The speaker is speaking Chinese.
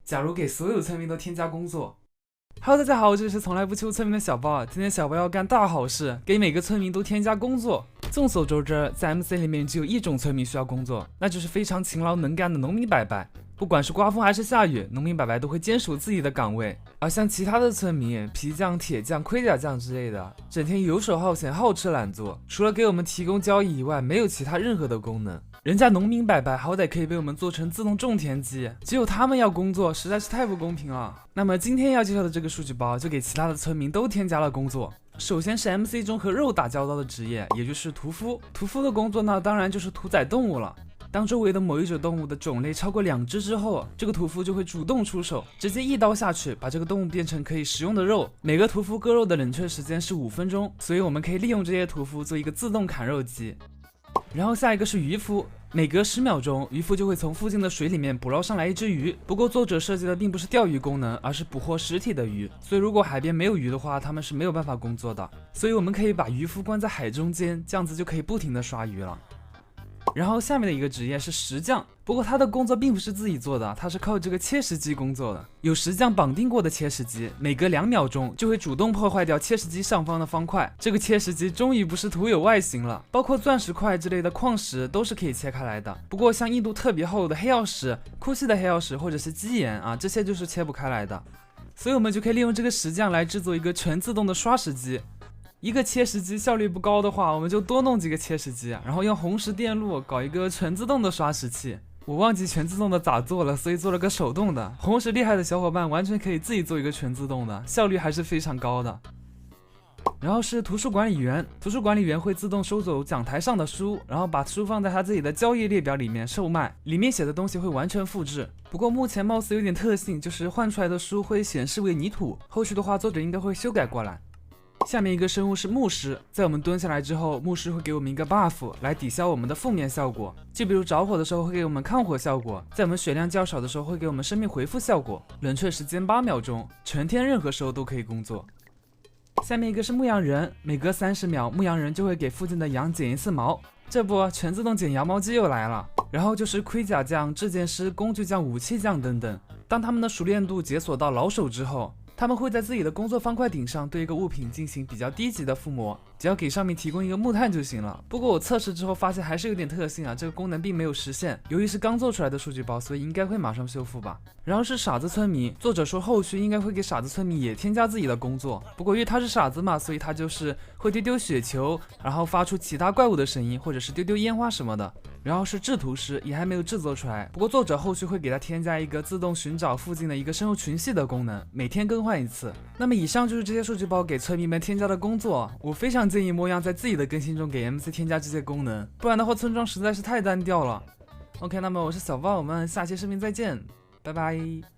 假如给所有村民都添加工作。Hello， 大家好，这里是从来不求村民的小包。今天小包要干大好事，给每个村民都添加工作。众所周知，在 MC 里面只有一种村民需要工作，那就是非常勤劳能干的农民伯伯。不管是刮风还是下雨，农民伯伯都会坚守自己的岗位。而像其他的村民，皮匠、铁匠、盔甲匠之类的，整天游手好闲、好吃懒做，除了给我们提供交易以外，没有其他任何的功能。人家农民伯伯好歹可以被我们做成自动种田机，只有他们要工作，实在是太不公平了。那么今天要介绍的这个数据包，就给其他的村民都添加了工作。首先是 MC 中和肉打交道的职业，也就是屠夫。屠夫的工作呢，当然就是屠宰动物了。当周围的某一种动物的种类超过2只之后，这个屠夫就会主动出手，直接一刀下去，把这个动物变成可以食用的肉。每个屠夫割肉的冷却时间是5分钟，所以我们可以利用这些屠夫做一个自动砍肉机。然后下一个是渔夫，每隔10秒钟，渔夫就会从附近的水里面捕捞上来一只鱼。不过作者设计的并不是钓鱼功能，而是捕获实体的鱼，所以如果海边没有鱼的话，他们是没有办法工作的。所以我们可以把渔夫关在海中间，这样子就可以不停的刷鱼了。然后下面的一个职业是石匠，不过他的工作并不是自己做的，他是靠这个切石机工作的。有石匠绑定过的切石机，每隔2秒钟就会主动破坏掉切石机上方的方块。这个切石机终于不是徒有外形了，包括钻石块之类的矿石都是可以切开来的。不过像硬度特别厚的黑曜石、哭泣的黑曜石或者是基岩啊，这些就是切不开来的。所以我们就可以利用这个石匠来制作一个全自动的刷石机。一个切石机效率不高的话，我们就多弄几个切石机，然后用红石电路搞一个全自动的刷石器。我忘记全自动的咋做了，所以做了个手动的。红石厉害的小伙伴完全可以自己做一个全自动的，效率还是非常高的。然后是图书管理员，图书管理员会自动收走讲台上的书，然后把书放在他自己的交易列表里面售卖，里面写的东西会完全复制。不过目前貌似有点特性，就是换出来的书会显示为泥土，后续的话作者应该会修改过来。下面一个生物是牧师，在我们蹲下来之后，牧师会给我们一个 buff 来抵消我们的负面效果，就比如着火的时候会给我们抗火效果，在我们血量较少的时候会给我们生命回复效果，冷却时间8秒钟，全天任何时候都可以工作。下面一个是牧羊人，每隔30秒，牧羊人就会给附近的羊剪一次毛，这不全自动剪羊毛机又来了。然后就是盔甲匠、制剑师、工具匠、武器匠等等，当他们的熟练度解锁到老手之后，他们会在自己的工作方块顶上对一个物品进行比较低级的附魔，只要给上面提供一个木炭就行了。不过我测试之后发现还是有点特性啊，这个功能并没有实现。由于是刚做出来的数据包，所以应该会马上修复吧。然后是傻子村民，作者说后续应该会给傻子村民也添加自己的工作，不过因为他是傻子嘛，所以他就是会丢丢雪球，然后发出其他怪物的声音，或者是丢丢烟花什么的。然后是制图师，也还没有制作出来，不过作者后续会给他添加一个自动寻找附近的一个生物群系的功能，每天更换一次。那么以上就是这些数据包给村民们添加的工作，我非常建议模样在自己的更新中给 MC 添加这些功能，不然的话村庄实在是太单调了。OK， 那么我是小豹，我们下期视频再见，拜拜。